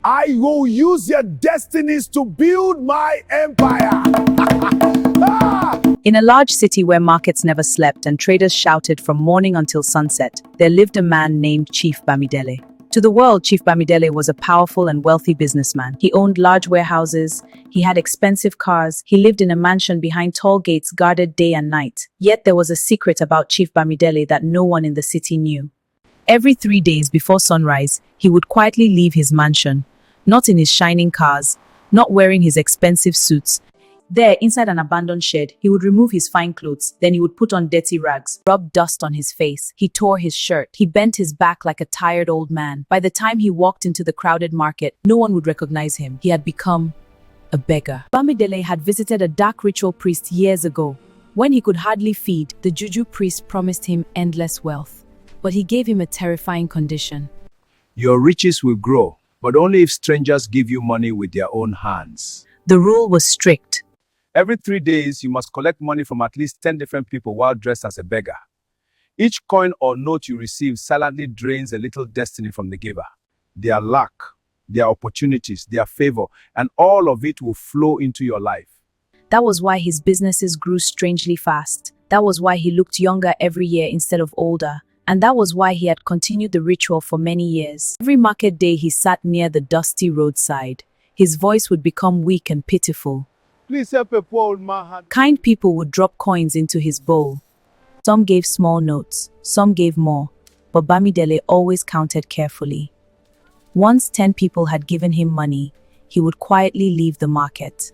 I will use your destinies to build my empire. In a large city where markets never slept and traders shouted from morning until sunset, there lived a man named Chief Bamidele. To the world, Chief Bamidele was a powerful and wealthy businessman. He owned large warehouses, he had expensive cars, he lived in a mansion behind tall gates guarded day and night. Yet there was a secret about Chief Bamidele that no one in the city knew. Every 3 days before sunrise, he would quietly leave his mansion, not in his shining cars, not wearing his expensive suits. There, inside an abandoned shed, he would remove his fine clothes, then he would put on dirty rags, rub dust on his face. He tore his shirt. He bent his back like a tired old man. By the time he walked into the crowded market, no one would recognize him. He had become a beggar. Bamidele had visited a dark ritual priest years ago. When he could hardly feed, the juju priest promised him endless wealth. But he gave him a terrifying condition. Your riches will grow, but only if strangers give you money with their own hands. The rule was strict. Every 3 days, you must collect money from at least 10 different people while dressed as a beggar. Each coin or note you receive silently drains a little destiny from the giver. Their luck, their opportunities, their favor, and all of it will flow into your life. That was why his businesses grew strangely fast. That was why he looked younger every year instead of older. And that was why he had continued the ritual for many years. Every market day he sat near the dusty roadside. His voice would become weak and pitiful. Please help a poor old man. Kind people would drop coins into his bowl. Some gave small notes, some gave more, but Bamidele always counted carefully. Once 10 people had given him money, he would quietly leave the market.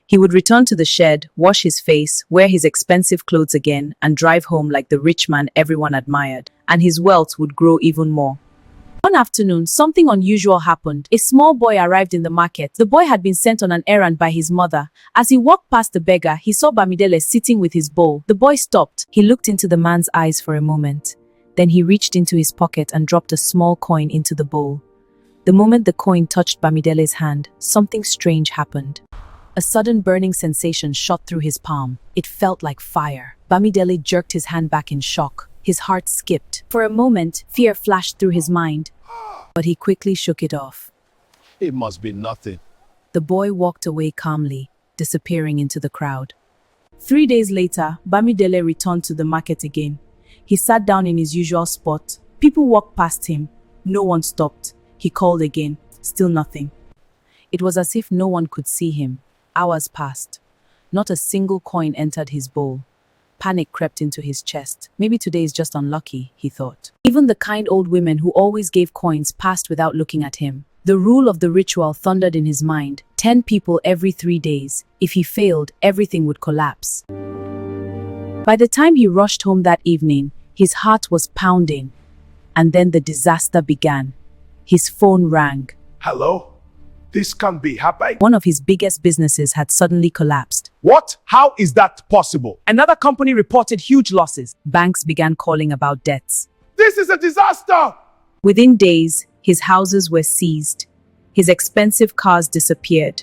He would return to the shed, wash his face, wear his expensive clothes again, and drive home like the rich man everyone admired, and his wealth would grow even more. One afternoon, something unusual happened. A small boy arrived in the market. The boy had been sent on an errand by his mother. As he walked past the beggar, he saw Bamidele sitting with his bowl. The boy stopped. He looked into the man's eyes for a moment. Then he reached into his pocket and dropped a small coin into the bowl. The moment the coin touched Bamidele's hand, something strange happened. A sudden burning sensation shot through his palm. It felt like fire. Bamidele jerked his hand back in shock. His heart skipped. For a moment, fear flashed through his mind, but he quickly shook it off. It must be nothing. The boy walked away calmly, disappearing into the crowd. 3 days later, Bamidele returned to the market again. He sat down in his usual spot. People walked past him. No one stopped. He called again. Still nothing. It was as if no one could see him. Hours passed. Not a single coin entered his bowl. Panic crept into his chest. Maybe today is just unlucky, he thought. Even the kind old women who always gave coins passed without looking at him. The rule of the ritual thundered in his mind. 10 people every 3 days. If he failed, everything would collapse. By the time he rushed home that evening, his heart was pounding. And then the disaster began. His phone rang. Hello? This can't be happening. One of his biggest businesses had suddenly collapsed. What? How is that possible? Another company reported huge losses. Banks began calling about debts. This is a disaster! Within days, his houses were seized. His expensive cars disappeared.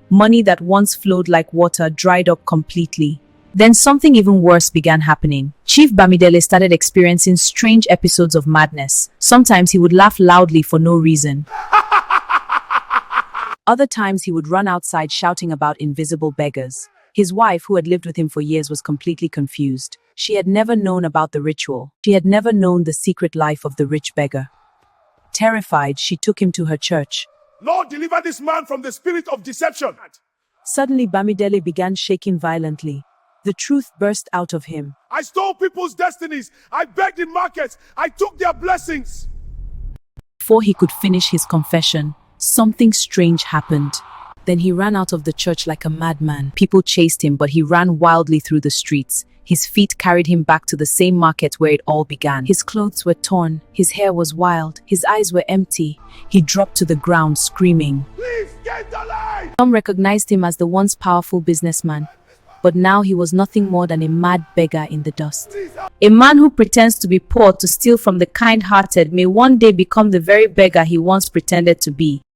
Money that once flowed like water dried up completely. Then something even worse began happening. Chief Bamidele started experiencing strange episodes of madness. Sometimes he would laugh loudly for no reason. Other times he would run outside shouting about invisible beggars. His wife, who had lived with him for years, was completely confused. She had never known about the ritual. She had never known the secret life of the rich beggar. Terrified, she took him to her church. Lord, deliver this man from the spirit of deception. Suddenly, Bamidele began shaking violently. The truth burst out of him. I stole people's destinies. I begged in markets. I took their blessings. Before he could finish his confession, something strange happened. Then he ran out of the church like a madman. People chased him, but he ran wildly through the streets. His feet carried him back to the same market where it all began. His clothes were torn. His hair was wild. His eyes were empty. He dropped to the ground, screaming. Please get the light! Some recognized him as the once powerful businessman, but now he was nothing more than a mad beggar in the dust. A man who pretends to be poor to steal from the kind-hearted may one day become the very beggar he once pretended to be.